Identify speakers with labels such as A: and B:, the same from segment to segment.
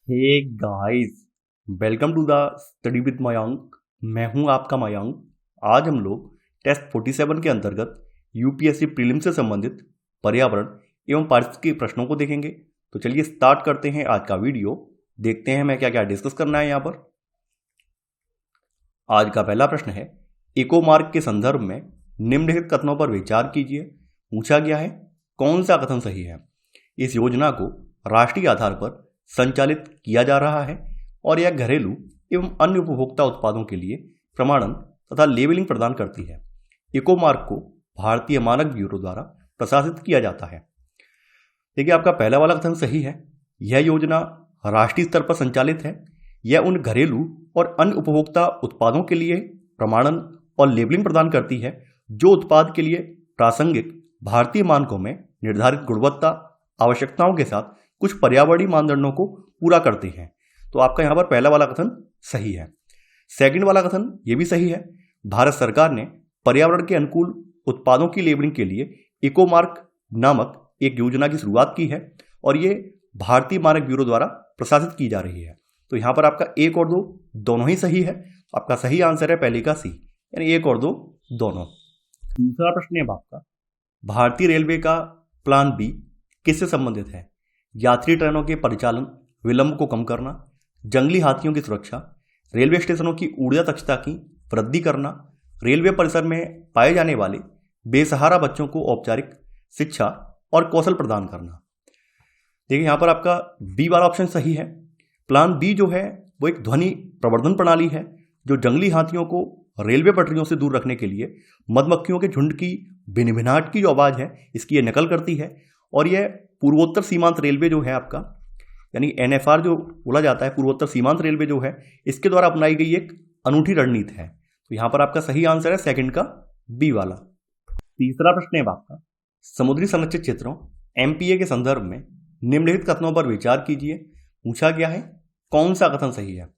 A: Hey guys, welcome to the study with Mayank. मैं हूं आपका मयंक। आज हम लोग टेस्ट 47 के अंतर्गत यूपीएससी प्रीलिम से संबंधित पर्यावरण एवं पारिस्थितिक के प्रश्नों को देखेंगे। तो चलिए स्टार्ट करते हैं आज का वीडियो। देखते हैं मैं क्या क्या डिस्कस करना है यहाँ पर। आज का पहला प्रश्न है, इको मार्क के संदर्भ में निम्नलिखित कथनों पर विचार कीजिए। पूछा गया है कौन सा कथन सही है। इस योजना को राष्ट्रीय आधार पर संचालित किया जा रहा है और यह घरेलू एवं अन्य उपभोक्ता उत्पादों के लिए प्रमाणन तथा लेबलिंग प्रदान करती है। इको मार्क को भारतीय मानक ब्यूरो द्वारा प्रशासित किया जाता है। देखिए, आपका पहला वाला कथन सही है। यह योजना राष्ट्रीय स्तर पर संचालित है। यह उन घरेलू और अन्य उपभोक्ता उत्पादों के लिए प्रमाणन और लेबलिंग प्रदान करती है जो उत्पाद के लिए प्रासंगिक भारतीय मानकों में निर्धारित गुणवत्ता आवश्यकताओं के साथ कुछ पर्यावरणीय मानदंडों को पूरा करते हैं। तो आपका यहाँ पर पहला वाला कथन सही है। सेकंड वाला कथन ये भी सही है। भारत सरकार ने पर्यावरण के अनुकूल उत्पादों की लेबलिंग के लिए इको मार्क नामक एक योजना की शुरुआत की है और ये भारतीय मानक ब्यूरो द्वारा प्रशासित की जा रही है। तो यहाँ पर आपका एक और दो दोनों ही सही है। आपका सही आंसर है पहले का सी, यानी एक और दो दोनों। दूसरा प्रश्न है आपका, भारतीय रेलवे का प्लान बी किससे संबंधित है। यात्री ट्रेनों के परिचालन विलंब को कम करना, जंगली हाथियों की सुरक्षा, रेलवे स्टेशनों की ऊर्जा दक्षता की वृद्धि करना, रेलवे परिसर में पाए जाने वाले बेसहारा बच्चों को औपचारिक शिक्षा और कौशल प्रदान करना। देखिए, यहाँ पर आपका बी वाला ऑप्शन सही है। प्लान बी जो है वो एक ध्वनि प्रवर्धन प्रणाली है जो जंगली हाथियों को रेलवे पटरियों से दूर रखने के लिए मधुमक्खियों के झुंड की भिनभिनाहट की जो आवाज़ है इसकी ये नकल करती है। और यह पूर्वोत्तर सीमांत रेलवे जो है आपका, यानी एनएफआर जो बोला जाता है, पूर्वोत्तर सीमांत रेलवे जो है, इसके द्वारा अपनाई गई एक अनूठी रणनीति है। तो यहाँ पर आपका सही आंसर है सेकंड का बी वाला। तीसरा प्रश्न है आपका, समुद्री संरक्षित क्षेत्रों एमपीए के संदर्भ में निम्नलिखित कथनों पर विचार कीजिए। पूछा गया है कौन सा कथन सही है।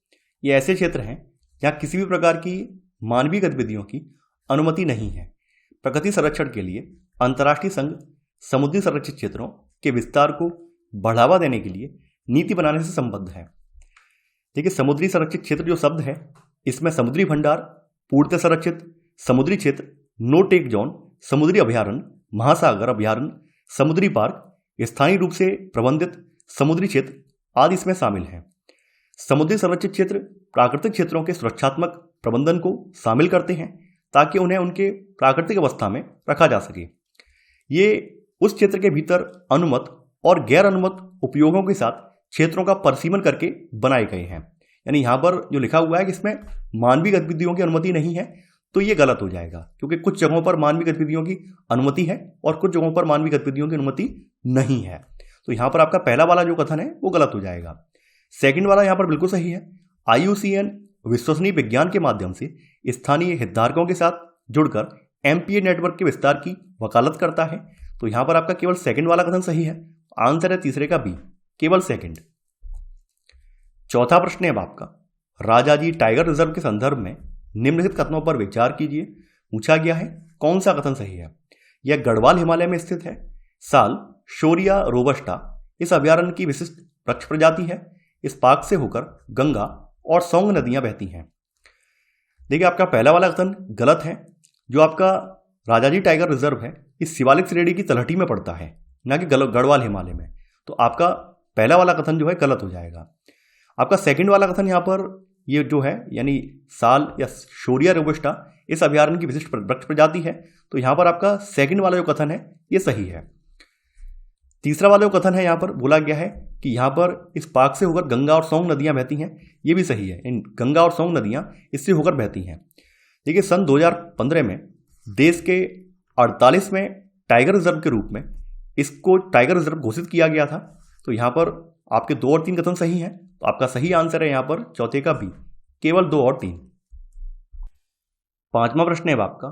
A: ये ऐसे क्षेत्र हैं जहाँ किसी भी प्रकार की मानवीय गतिविधियों की अनुमति नहीं है। प्रकृति संरक्षण के लिए अंतर्राष्ट्रीय संघ समुद्री संरक्षित क्षेत्रों के विस्तार को बढ़ावा देने के लिए नीति बनाने से संबद्ध है। देखिए, समुद्री संरक्षित क्षेत्र जो शब्द है इसमें समुद्री भंडार, पूर्णतः संरक्षित समुद्री क्षेत्र, नो टेक जोन, समुद्री अभयारण्य, महासागर अभयारण्य, समुद्री पार्क, स्थानीय रूप से प्रबंधित समुद्री क्षेत्र आदि इसमें शामिल हैं। समुद्री संरक्षित क्षेत्र प्राकृतिक क्षेत्रों के सुरक्षात्मक प्रबंधन को शामिल करते हैं ताकि उन्हें उनके प्राकृतिक अवस्था में रखा जा सके। ये उस क्षेत्र के भीतर अनुमत और गैर अनुमत उपयोगों के साथ क्षेत्रों का परिसीमन करके बनाए गए हैं। यानी यहाँ पर जो लिखा हुआ है कि इसमें मानवीय गतिविधियों की अनुमति नहीं है, तो ये गलत हो जाएगा, क्योंकि कुछ जगहों पर मानवीय गतिविधियों की अनुमति है और कुछ जगहों पर मानवीय गतिविधियों की अनुमति नहीं है। तो यहाँ पर आपका पहला वाला जो कथन है वो गलत हो जाएगा। सेकंड वाला यहाँ पर बिल्कुल सही है। IUCN विश्वसनीय विज्ञान के माध्यम से स्थानीय हितधारकों के साथ जुड़कर एमपीए नेटवर्क के विस्तार की वकालत करता है। तो यहां पर आपका केवल सेकंड वाला कथन सही है। आंसर है तीसरे का बी, केवल सेकंड। चौथा प्रश्न है आपका, राजाजी टाइगर रिजर्व के संदर्भ में निम्नलिखित कथनों पर विचार कीजिए। पूछा गया है कौन सा कथन सही है। यह गढ़वाल हिमालय में स्थित है। साल शोरिया रोबस्टा इस अभयारण्य की विशिष्ट वृक्ष प्रजाति है। इस पार्क से होकर गंगा और सौंग नदियां बहती हैं। देखिए, आपका पहला वाला कथन गलत है। जो आपका राजाजी टाइगर रिजर्व है इस शिवालिक श्रेणी की तलहटी में पड़ता है, ना कि गढ़वाल हिमालय में। तो आपका पहला वाला कथन जो है गलत हो जाएगा। आपका सेकंड वाला कथन यहाँ पर ये जो है, यानी साल या शोरिया रोबस्टा इस अभयारण्य की विशिष्ट वृक्ष प्रजाति है। तो यहाँ पर आपका सेकंड वाला जो कथन है ये सही है। तीसरा वाला जो कथन है यहाँ पर बोला गया है कि यहाँ पर इस पार्क से होकर गंगा और सौंग नदियाँ बहती हैं, ये भी सही है। इन गंगा और सौंग नदियाँ इससे होकर बहती हैं। देखिए, सन 2015 में देश के 48वें टाइगर रिजर्व के रूप में इसको टाइगर रिजर्व घोषित किया गया था। तो यहाँ पर आपके 2 और 3 कथन सही हैं। तो आपका सही आंसर है यहाँ पर चौथे का बी, केवल 2 और 3। पांचवा प्रश्न है आपका,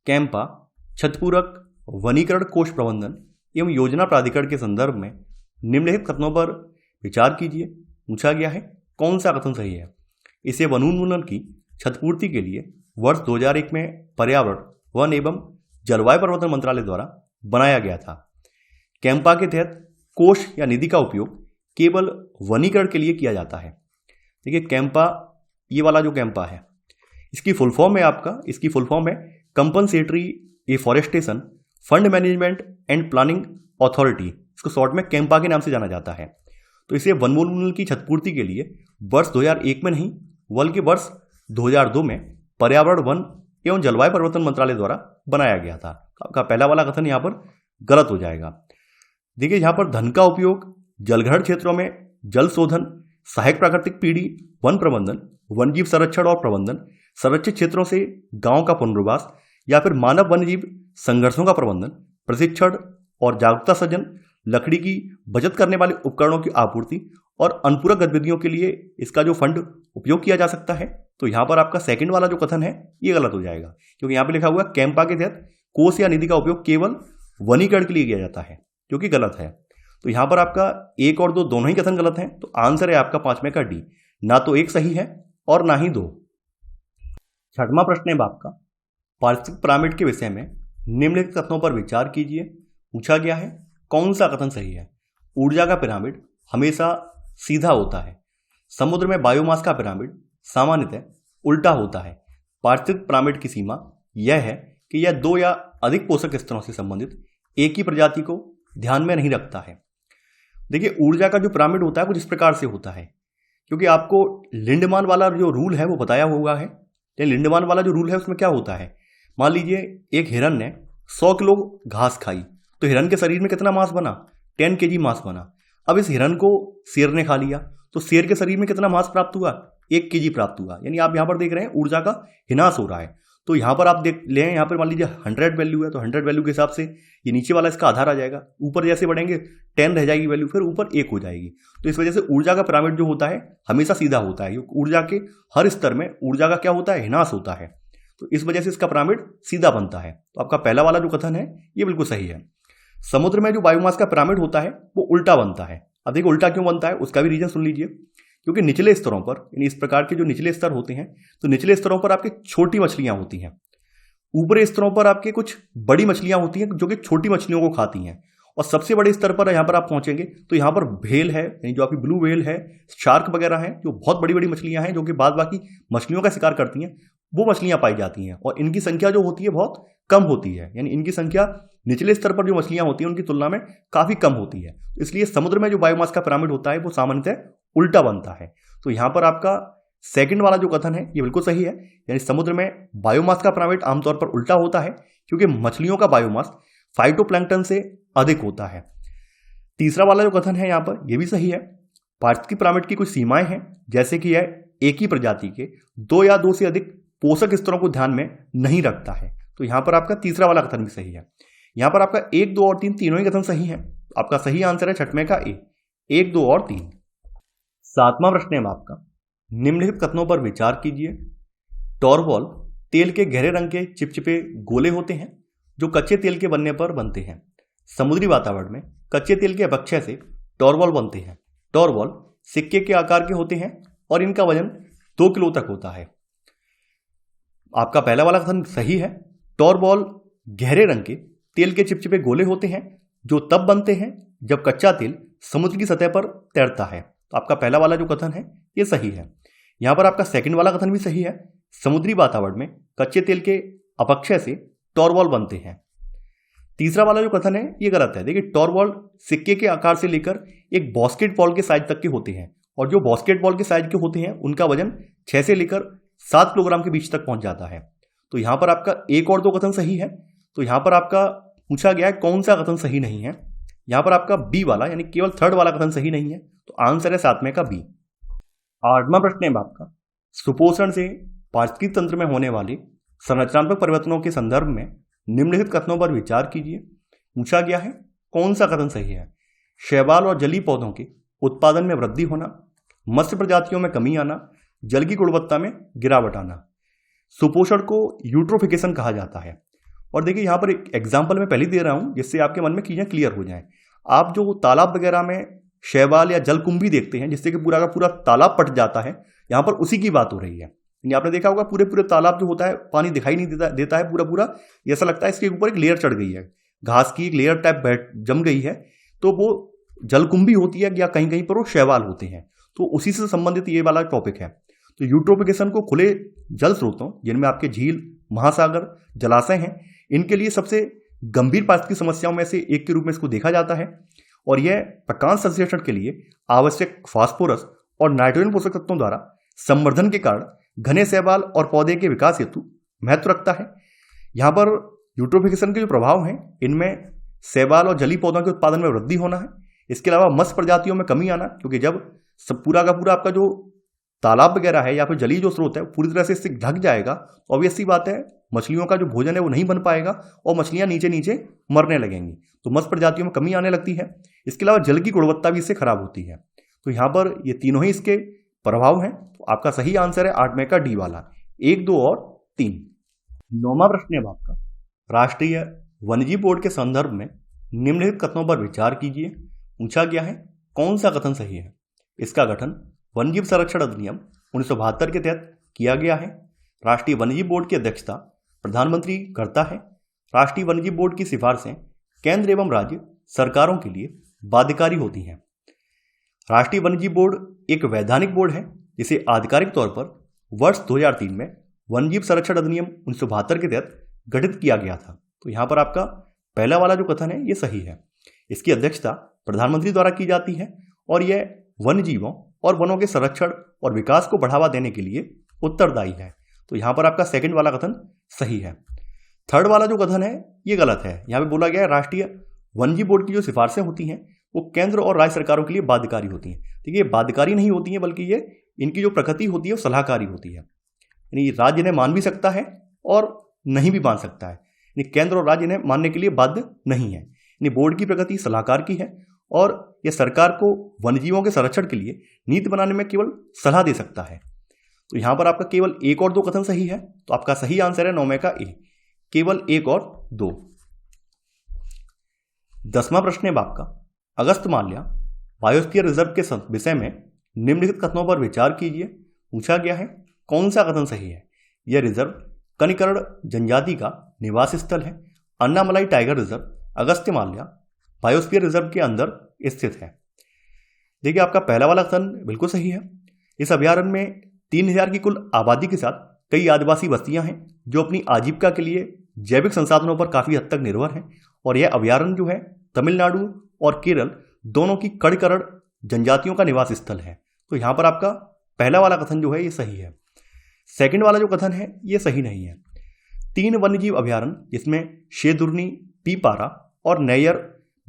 A: कैंपा क्षतिपूरक वनीकरण कोष प्रबंधन एवं योजना प्राधिकरण के संदर्भ में निम्नलिखित कथनों पर विचार कीजिए। पूछा गया है कौन सा कथन सही है। इसे वनोन्मूलन की क्षतिपूर्ति के लिए वर्ष 2001 में पर्यावरण, वन एवं जलवायु परिवर्तन मंत्रालय द्वारा बनाया गया था। कैंपा के तहत कोष या निधि का उपयोग केवल वनीकरण के लिए किया जाता है। देखिए कैंपा, ये वाला जो कैंपा है, इसकी फुल फॉर्म है compensatory afforestation fund management and planning authority, इसको शॉर्ट में कैंपा के नाम से जाना जाता है। तो इसे वनोन्मूलन की क्षतिपूर्ति के लिए वर्ष 2001 में नहीं बल्कि वर्ष 2002 में पर्यावरण, वन एवं जलवायु परिवर्तन मंत्रालय द्वारा बनाया गया था। आपका पहला वाला कथन यहाँ पर गलत हो जाएगा। देखिए यहाँ पर धन का उपयोग जलग्रहण क्षेत्रों में जल शोधन, सहायक प्राकृतिक पीढ़ी, वन प्रबंधन, वन्यजीव संरक्षण और प्रबंधन, संरक्षित क्षेत्रों से गांव का पुनर्वास या फिर मानव वन्यजीव संघर्षों का प्रबंधन, प्रशिक्षण और जागरूकता सृजन, लकड़ी की बचत करने वाले उपकरणों की आपूर्ति और अनुपूरक गतिविधियों के लिए इसका जो फंड उपयोग किया जा सकता है। तो यहाँ पर आपका सेकंड वाला जो कथन है ये गलत हो जाएगा, क्योंकि यहाँ पे लिखा हुआ है कैंपा के तहत कोष या निधि का उपयोग केवल वनीकरण के लिए किया जाता है, जो कि गलत है। तो यहाँ पर आपका 1 और 2 दोनों ही कथन गलत हैं। तो आंसर है आपका 5वें का डी, ना तो 1 सही है और ना ही 2। 6वां प्रश्न है आपका, पारिस्थितिक पिरामिड के विषय में निम्नलिखित कथनों पर विचार कीजिए। पूछा गया है कौन सा कथन सही है। ऊर्जा का पिरामिड हमेशा सीधा होता है। समुद्र में बायोमास का पिरामिड सामान्यतः उल्टा होता है। पारिस्थितिक पिरामिड की सीमा यह है कि यह 2 या अधिक पोषक स्तरों से संबंधित एक ही प्रजाति को ध्यान में नहीं रखता है। देखिए ऊर्जा का जो पिरामिड होता है कुछ इस प्रकार से होता है, क्योंकि आपको लिंडमान वाला जो रूल है वो बताया हुआ है। लिंडमान वाला जो रूल है उसमें क्या होता है, मान लीजिए एक हिरन ने 100 किलो घास खाई, तो हिरन के शरीर में कितना मांस बना, 10 kg मांस बना। अब इस हिरन को शेर ने खा लिया, तो शेर के शरीर में कितना मांस प्राप्त हुआ, 1 kg प्राप्त हुआ। यानी आप यहाँ पर देख रहे हैं ऊर्जा का विनाश हो रहा है। तो यहाँ पर आप देख लें, यहाँ पर मान लीजिए 100 वैल्यू है, तो 100 वैल्यू के हिसाब से ये नीचे वाला इसका आधार आ जाएगा। ऊपर जैसे बढ़ेंगे 10 रह जाएगी वैल्यू, फिर ऊपर 1 हो जाएगी। तो इस वजह से ऊर्जा का पिरामिड जो होता है हमेशा सीधा होता है। ऊर्जा के हर स्तर में ऊर्जा का क्या होता है, विनाश होता है। तो इस वजह से इसका पिरामिड सीधा बनता है। तो आपका पहला वाला जो कथन है ये बिल्कुल सही है। समुद्र में जो बायोमास का पिरामिड होता है वो उल्टा बनता है। अब देखिए उल्टा क्यों बनता है, उसका भी रीजन सुन लीजिए। क्योंकि निचले स्तरों पर, यानी इस प्रकार के जो निचले स्तर होते हैं, तो निचले स्तरों पर आपकी छोटी मछलियां होती हैं, ऊपरी स्तरों पर आपके कुछ बड़ी मछलियां होती हैं जो कि छोटी मछलियों को खाती हैं। और सबसे बड़े स्तर पर यहाँ पर आप पहुंचेंगे तो यहाँ पर व्हेल है, यानी जो आपकी ब्लू व्हेल है, शार्क वगैरह हैं, जो बहुत बड़ी बड़ी मछलियां हैं जो कि बाद बाकी मछलियों का शिकार करती हैं, वो मछलियां पाई जाती हैं। और इनकी संख्या जो होती है बहुत कम होती है, यानी इनकी संख्या निचले स्तर पर जो मछलियां होती हैं उनकी तुलना में काफी कम होती है। इसलिए समुद्र में जो बायोमास का पिरामिड होता है वो सामान्यतः उल्टा बनता है। तो यहाँ पर आपका सेकंड वाला जो कथन है ये बिल्कुल सही है, यानी समुद्र में बायोमास का पिरामिड आमतौर पर उल्टा होता है क्योंकि मछलियों का बायोमास फाइटोप्लैंक्टन से अधिक होता है। तीसरा वाला जो कथन है यहाँ पर ये भी सही है। पारिस्थितिक पिरामिड की कुछ सीमाएं हैं, जैसे कि यह एक ही प्रजाति के 2 या 2 से अधिक पोषक स्तरों को ध्यान में नहीं रखता है। तो यहाँ पर आपका तीसरा वाला कथन भी सही है। यहाँ पर आपका 1, 2 और 3 तीनों ही कथन सही है। आपका सही आंसर है 6वें का ए, 1, 2 और 3। 7वां प्रश्न है आपका, निम्नलिखित कथनों पर विचार कीजिए। टॉरवॉल तेल के गहरे रंग के चिपचिपे गोले होते हैं जो कच्चे तेल के बनने पर बनते हैं। समुद्री वातावरण में कच्चे तेल के अपक्षय से टॉरवॉल बनते हैं। टॉरवॉल सिक्के के आकार के होते हैं और इनका वजन 2 किलो तक होता है। आपका पहला वाला कथन सही है। टॉरवॉल गहरे रंग के तेल के चिपचिपे गोले होते हैं जो तब बनते हैं जब कच्चा तेल समुद्र की सतह पर तैरता है। तो आपका पहला वाला जो कथन है ये सही है। यहां पर आपका सेकंड वाला कथन भी सही है। समुद्री वातावरण में कच्चे तेल के अपक्षय से टॉरवॉल बनते हैं। तीसरा वाला जो कथन है ये गलत है। देखिए टॉरवॉल सिक्के के आकार से लेकर एक बास्केटबॉल के साइज तक के होते हैं, और जो बास्केटबॉल के साइज के होते हैं उनका वजन 6 से लेकर 7 किलोग्राम के बीच तक पहुंच जाता है। तो यहां पर आपका 1 और 2 कथन सही है। तो यहां पर आपका पूछा गया है कौन सा कथन सही नहीं है। यहां पर आपका बी वाला, यानी केवल थर्ड वाला कथन सही नहीं है। तो आंसर है 7वें का बी। 8वां प्रश्न है आपका, सुपोषण से पारिस्थितिक तंत्र में होने वाले संरचनात्मक परिवर्तनों के संदर्भ में निम्नलिखित कथनों पर विचार कीजिए। पूछा गया है कौन सा कथन सही है। शैवाल और जलीय पौधों के उत्पादन में वृद्धि होना, मत्स्य प्रजातियों में कमी आना, जल की गुणवत्ता में गिरावट आना। सुपोषण को यूट्रोफिकेशन कहा जाता है। और देखिए यहाँ पर एक एग्जाम्पल मैं पहले दे रहा हूँ जिससे आपके मन में चीजें क्लियर हो जाएं। आप जो तालाब वगैरह में शैवाल या जलकुंभी देखते हैं जिससे कि पूरा का पूरा तालाब पट जाता है, यहाँ पर उसी की बात हो रही है। आपने देखा होगा पूरे पूरे तालाब जो होता है पानी दिखाई नहीं देता है पूरा पूरा, ऐसा लगता है इसके ऊपर एक लेयर चढ़ गई है, घास की एक लेयर टाइप जम गई है। तो वो जलकुंभी होती है या कहीं कहीं पर वो शैवाल होते हैं। तो उसी से संबंधित ये वाला टॉपिक है। तो यूट्रोफिकेशन को खुले जल स्रोतों जिनमें आपके झील, महासागर, जलाशय हैं, इनके लिए सबसे गंभीर पारिस्थितिकी समस्याओं में से एक के रूप में इसको देखा जाता है। और यह प्रकाश संश्लेषण के लिए आवश्यक फास्फोरस और नाइट्रोजन पोषक तत्वों द्वारा संवर्धन के कारण घने शैवाल और पौधे के विकास हेतु महत्व रखता है। यहाँ पर यूट्रोफिकेशन के जो प्रभाव हैं, इनमें शैवाल और जलीय पौधों के उत्पादन में वृद्धि होना है। इसके अलावा मत्स्य प्रजातियों में कमी आना, क्योंकि जब सब पूरा का पूरा आपका जो तालाब वगैरह है या फिर जलीय जो स्रोत है पूरी तरह से इससे ढक जाएगा, तो ऑब्वियस सी बात है मछलियों का जो भोजन है वो नहीं बन पाएगा और मछलियां नीचे नीचे मरने लगेंगी। तो मत्स्य प्रजातियों में कमी आने लगती है। इसके अलावा जल की गुणवत्ता भी इससे खराब होती है। तो यहाँ पर ये तीनों ही इसके प्रभाव हैं। तो आपका सही आंसर है 8 में का डी वाला, 1, 2 और 3। 9वां प्रश्न है आपका, राष्ट्रीय वन्यजीव बोर्ड के संदर्भ में निम्नलिखित कथनों पर विचार कीजिए। पूछा गया है कौन सा कथन सही है। इसका गठन वन्यजीव संरक्षण अधिनियम 1972 के तहत किया गया है। राष्ट्रीय वन्यजीव बोर्ड की अध्यक्षता प्रधानमंत्री करता है। राष्ट्रीय वन्यजीव बोर्ड की सिफारिशें केंद्र एवं राज्य सरकारों के लिए बाध्यकारी होती हैं। राष्ट्रीय वन्यजीव बोर्ड एक वैधानिक बोर्ड है जिसे आधिकारिक तौर पर वर्ष 2003 में वन्यजीव संरक्षण अधिनियम 1972 के तहत गठित किया गया था। तो यहाँ पर आपका पहला वाला जो कथन है ये सही है। इसकी अध्यक्षता प्रधानमंत्री द्वारा की जाती है और यह वन्यजीवों और वनों के संरक्षण और विकास को बढ़ावा देने के लिए उत्तरदायी है। तो यहाँ पर आपका सेकंड वाला कथन सही है। थर्ड वाला जो कथन है ये गलत है। यहाँ पे बोला गया है राष्ट्रीय वन्यजीव बोर्ड की जो सिफारिशें होती हैं वो केंद्र और राज्य सरकारों के लिए बाध्यकारी होती हैं। देखिए, बाध्यकारी नहीं होती हैं, बल्कि ये इनकी जो प्रकृति होती है वो सलाहकारी होती है। यानी राज्य इन्हें मान भी सकता है और नहीं भी मान सकता है। यानी केंद्र और राज्य इन्हें मानने के लिए बाध्य नहीं है। यानी बोर्ड की प्रकृति सलाहकार की है और यह सरकार को वन्यजीवों के संरक्षण के लिए नीति बनाने में केवल सलाह दे सकता है। तो यहाँ पर आपका केवल 1 और 2 कथन सही है। तो आपका सही आंसर है 9 में का ए, केवल 1 और 2। 10वां प्रश्न है आपका, अगस्त्यमाल्या बायोस्फीयर रिजर्व के विषय में निम्नलिखित कथनों पर विचार कीजिए। पूछा गया है कौन सा कथन सही है। यह रिजर्व कनिकरण जनजाति का निवास स्थल है। Annamalai tiger reserve Agasthyamala biosphere reserve के अंदर स्थित है। देखिए, आपका पहला वाला कथन बिल्कुल सही है। इस अभ्यारण्य में 3000 की कुल आबादी के साथ कई आदिवासी बस्तियां हैं जो अपनी आजीविका के लिए जैविक संसाधनों पर काफी हद तक निर्भर हैं। और यह अभ्यारण्य जो है तमिलनाडु और केरल दोनों की कड़करण जनजातियों का निवास स्थल है। तो यहाँ पर आपका पहला वाला कथन जो है ये सही है। सेकंड वाला जो कथन है ये सही नहीं है। 3 वन्यजीव अभ्यारण्य जिसमें शेरदुर्नी, पीपारा और नैयर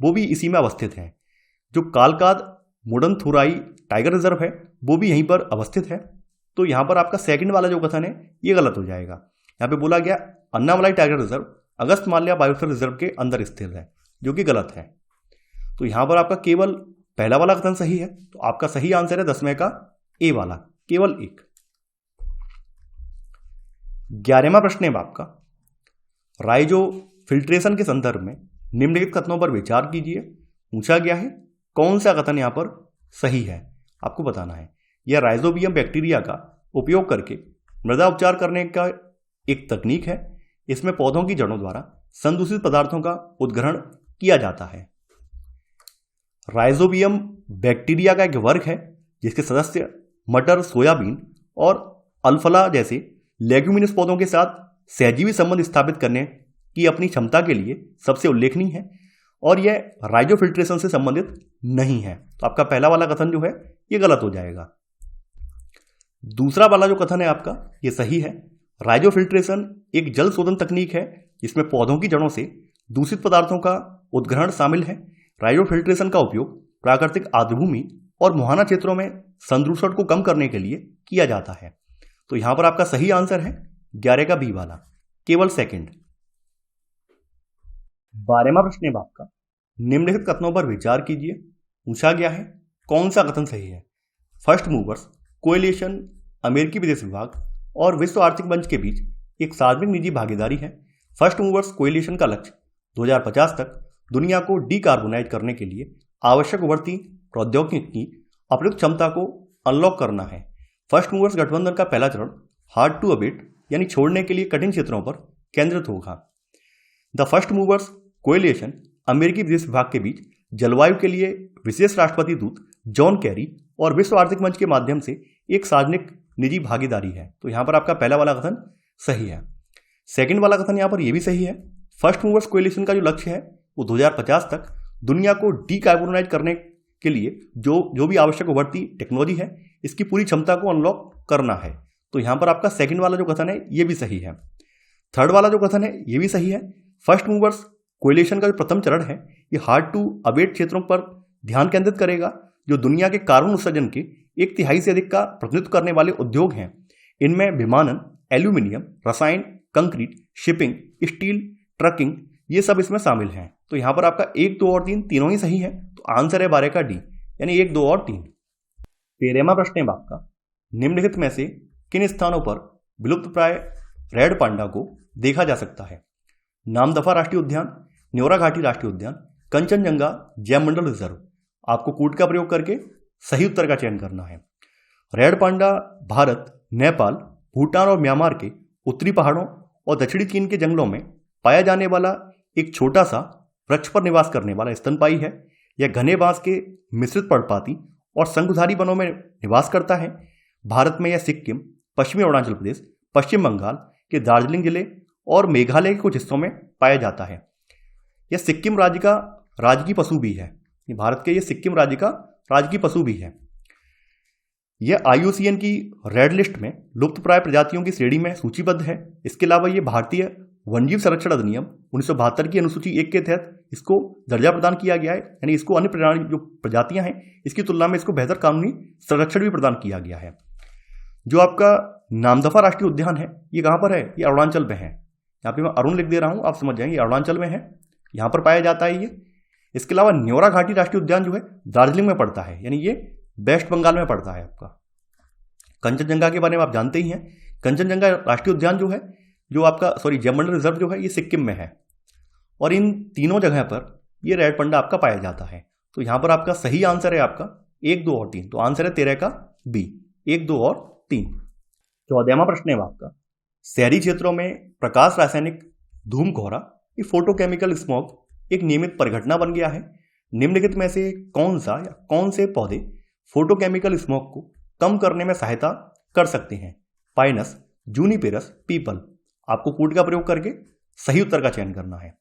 A: वो भी इसी में अवस्थित हैं। जो कालकाद मुडनथुराई टाइगर रिजर्व है वो भी यहीं पर अवस्थित है। तो यहाँ पर आपका सेकंड वाला जो कथन है ये गलत हो जाएगा। यहाँ पे बोला गया Annamalai tiger reserve Agasthyamala biosphere reserve के अंदर स्थित है, जो कि गलत है। तो यहाँ पर आपका केवल पहला वाला कथन सही है। तो आपका सही आंसर है 10वें का ए वाला, केवल 1। 11वां प्रश्न है आपका, राइजो फिल्ट्रेशन के संदर्भ में निम्नलिखित कथनों पर विचार कीजिए। पूछा गया है कौन सा कथन यहाँ पर सही है, आपको बताना है। यह राइजोबियम बैक्टीरिया का उपयोग करके मृदा उपचार करने का एक तकनीक है। इसमें पौधों की जड़ों द्वारा संदूषित पदार्थों का उद्ग्रहण किया जाता है। राइजोबियम बैक्टीरिया का एक वर्ग है जिसके सदस्य मटर, सोयाबीन और अल्फला जैसे लेग्यूमिनस पौधों के साथ सहजीवी संबंध स्थापित करने की अपनी क्षमता के लिए सबसे उल्लेखनीय है और यह राइजो फिल्ट्रेशन से संबंधित नहीं है। तो आपका पहला वाला कथन जो है यह गलत हो जाएगा। दूसरा वाला जो कथन है आपका ये सही है। राइजो फिल्ट्रेशन एक जल शोधन तकनीक है जिसमें पौधों की जड़ों से दूषित पदार्थों का उद्ग्रहण शामिल है। राइजो फिल्ट्रेशन का उपयोग प्राकृतिक आर्द्रभूमि और मुहाना क्षेत्रों में संदूषण को कम करने के लिए किया जाता है। तो यहां पर आपका सही आंसर है 11 का बी वाला, केवल सेकंड। 12वां प्रश्न है आपका, निम्नलिखित कथनों पर विचार कीजिए। पूछा गया है कौन सा कथन सही है। फर्स्ट मूवर्स कोएलिशन अमेरिकी विदेश विभाग और विश्व आर्थिक मंच के बीच एक सार्वजनिक निजी भागीदारी है। फर्स्ट मूवर्स कोएलिशन का लक्ष्य 2050 तक दुनिया को डीकार्बोनाइज करने के लिए आवश्यक उभरती प्रौद्योगिकी की अप्रयुक्त क्षमता को अनलॉक करना है। फर्स्ट मूवर्स गठबंधन का पहला चरण हार्ड टू अबेट यानी छोड़ने के लिए कठिन क्षेत्रों पर केंद्रित होगा। द फर्स्ट मूवर्स कोएलिशन अमेरिकी विदेश विभाग के बीच जलवायु के लिए विशेष राष्ट्रपति दूत जॉन कैरी और विश्व आर्थिक मंच के माध्यम से एक सार्वजनिक निजी भागीदारी है। तो यहां पर आपका पहला वाला कथन सही है। सेकंड वाला कथन यहां पर यह भी सही है। फर्स्ट मूवर्स कोएलिशन का जो लक्ष्य है वो 2050 तक दुनिया को डीकार्बोनाइज करने के लिए जो भी आवश्यक उभरती टेक्नोलॉजी है इसकी पूरी क्षमता को अनलॉक करना है। तो यहां पर आपका सेकंड वाला जो कथन है ये भी सही है। थर्ड वाला जो कथन है ये भी सही है। फर्स्ट मूवर्स कोएलिशन का जो प्रथम चरण है ये हार्ड टू अबेट क्षेत्रों पर ध्यान केंद्रित करेगा जो दुनिया के कार्बन उत्सर्जन के 1/3 से अधिक का प्रतिनिधित्व करने वाले उद्योग हैं। इनमें विमानन, एल्यूमिनियम, रसायन, कंक्रीट, शिपिंग, स्टील, ट्रकिंग ये सब इसमें शामिल हैं। तो यहां पर आपका 1, 2 और 3 तीनों ही सही है। तो आंसर है 12 का डी, यानी 1, 2 और 3। 13वां प्रश्न है आपका, निम्नलिखित में से किन स्थानों पर विलुप्त प्राय रेड पांडा को देखा जा सकता है? नामदफा राष्ट्रीय उद्यान, न्योरा घाटी राष्ट्रीय उद्यान, कंचनजंगा जैव मंडल रिजर्व। आपको कूट का प्रयोग करके सही उत्तर का चयन करना है। रेड पांडा भारत, नेपाल, भूटान और म्यांमार के उत्तरी पहाड़ों और दक्षिणी चीन के जंगलों में पाया जाने वाला एक छोटा सा वृक्ष पर निवास करने वाला स्तनपायी है। यह घने बांस के मिश्रित पर्णपाती और शंकुधारी वनों में निवास करता है। भारत में यह सिक्किम, पश्चिमी अरुणाचल प्रदेश, पश्चिम बंगाल के दार्जिलिंग जिले और मेघालय के कुछ हिस्सों में पाया जाता है। यह सिक्किम राज्य का राजकीय पशु भी है। भारत के ये सिक्किम राज्य का राजकीय पशु भी है। यह IUCN की रेड लिस्ट में लुप्त प्राय प्रजातियों की श्रेणी में सूचीबद्ध है। इसके अलावा ये भारतीय वन्यजीव संरक्षण अधिनियम 1972 की अनुसूची 1 के तहत इसको दर्जा प्रदान किया गया है, यानी इसको अन्य जो प्रजातियां हैं इसकी तुलना में इसको बेहतर कानूनी संरक्षण भी प्रदान किया गया है। जो आपका नामदफा राष्ट्रीय उद्यान है ये कहाँ पर है? ये अरुणाचल में है। यहाँ पे मैं अरुण लिख दे रहा हूँ, आप समझ जाएंगे अरुणाचल में है, यहाँ पर पाया जाता है ये। इसके अलावा न्योरा घाटी राष्ट्रीय उद्यान जो है दार्जिलिंग में पड़ता है, यानी ये वेस्ट बंगाल में पड़ता है आपका। कंचनजंगा के बारे में आप जानते ही हैं। कंचनजंगा राष्ट्रीय उद्यान जो है जो आपका जैव मंडल रिजर्व जो है ये सिक्किम में है। और इन तीनों जगह पर ये रेड पांडा आपका पाया जाता है। तो यहाँ पर आपका सही आंसर है आपका 1, 2 और 3। तो आंसर है 13 का बी, 1, 2 और 3। 14वां प्रश्न है आपका, शहरी क्षेत्रों में प्रकाश रासायनिक धूम कोहरा ये फोटोकेमिकल स्मॉग एक नियमित परिघटना बन गया है। निम्नलिखित में से कौन सा या कौन से पौधे फोटोकेमिकल स्मॉग को कम करने में सहायता कर सकते हैं? पाइनस, जूनिपेरस, पीपल। आपको कूट का प्रयोग करके सही उत्तर का चयन करना है।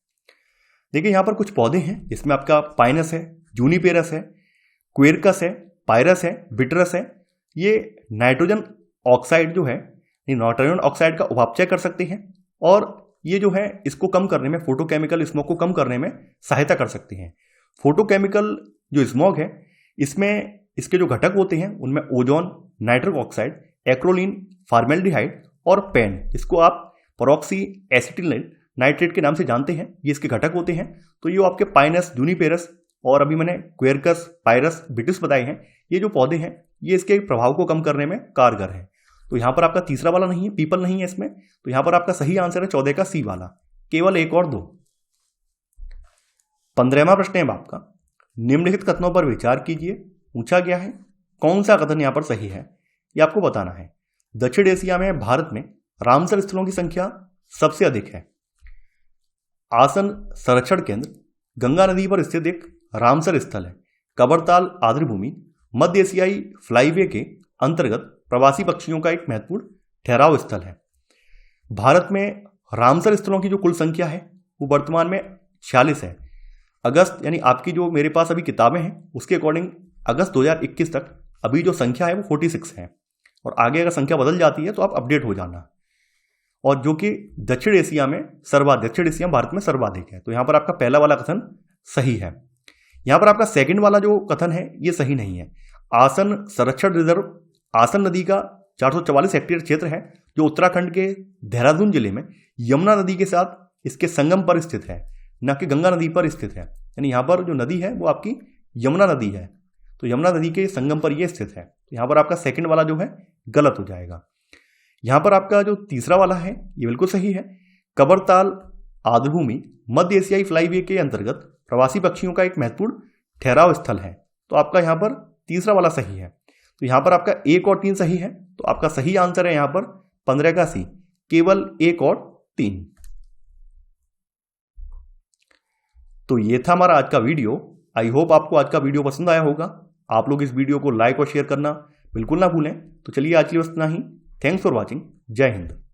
A: देखिए यहाँ पर कुछ पौधे हैं जिसमें आपका पाइनस है, जूनिपेरस है, क्वेरकस है, पायरस है, बिटरस है। ये नाइट्रोजन ऑक्साइड जो है नाइट्रोजन ऑक्साइड का उपापचय कर सकते हैं और ये जो है इसको कम करने में, फोटोकेमिकल स्मॉग को कम करने में सहायता कर सकते हैं। फोटोकेमिकल जो स्मॉग है इसमें इसके जो घटक होते हैं उनमें ozone, nitric oxide, acrolein, formaldehyde और पेन, जिसको आप परॉक्सी एसिटिल नाइट्रेट के नाम से जानते हैं, ये इसके घटक होते हैं। तो ये आपके पाइनस, जूनिपेरस और अभी मैंने क्वेरकस, पायरस, बिटिस बताए हैं, ये जो पौधे हैं ये इसके प्रभाव को कम करने में कारगर है। तो यहाँ पर आपका तीसरा वाला नहीं है, पीपल नहीं है इसमें। तो यहाँ पर आपका सही आंसर है 14 का सी वाला, केवल 1 और 2। 15वां प्रश्न है आपका, निम्नलिखित कथनों पर विचार कीजिए। पूछा गया है कौन सा कथन यहाँ पर सही है, ये आपको बताना है। दक्षिण एशिया में भारत में रामसर स्थलों की संख्या सबसे अधिक है। आसन संरक्षण केंद्र गंगा नदी पर स्थित एक रामसर स्थल है। कबरताल आर्द्रभूमि मध्य एशियाई फ्लाईवे के अंतर्गत प्रवासी पक्षियों का एक महत्वपूर्ण ठहराव स्थल है। भारत में रामसर स्थलों की जो कुल संख्या है वो वर्तमान में 46 है। अगस्त यानी आपकी जो मेरे पास अभी किताबें हैं उसके अकॉर्डिंग अगस्त 2021 तक अभी जो संख्या है वो 46 है, और आगे अगर संख्या बदल जाती है तो आप अपडेट हो जाना। और जो कि दक्षिण एशिया में दक्षिण एशिया भारत में सर्वाधिक है। तो यहाँ पर आपका पहला वाला कथन सही है। यहाँ पर आपका सेकंड वाला जो कथन है ये सही नहीं है। आसन संरक्षण रिजर्व आसन नदी का 444 हेक्टेयर क्षेत्र है जो उत्तराखंड के देहरादून जिले में यमुना नदी के साथ इसके संगम पर स्थित है, न कि गंगा नदी पर स्थित है। यानी यहाँ पर जो नदी है वो आपकी यमुना नदी है, तो यमुना नदी के संगम पर ये स्थित है। तो यहाँ पर आपका सेकंड वाला जो है गलत हो जाएगा। यहाँ पर आपका जो तीसरा वाला है ये बिल्कुल सही है। कबरताल आर्द्रभूमि मध्य एशियाई फ्लाईवे के अंतर्गत प्रवासी पक्षियों का एक महत्वपूर्ण ठहराव स्थल है। तो आपका यहाँ पर तीसरा वाला सही है। तो यहाँ पर आपका 1 और 3 सही है। तो आपका सही आंसर है यहाँ पर 15 का सी, केवल 1 और 3। तो ये था हमारा आज का वीडियो। आई होप आपको आज का वीडियो पसंद आया होगा। आप लोग इस वीडियो को लाइक और शेयर करना बिल्कुल ना भूलें। तो चलिए आज के लिए बस इतना ही। Thanks for watching. जय हिंद।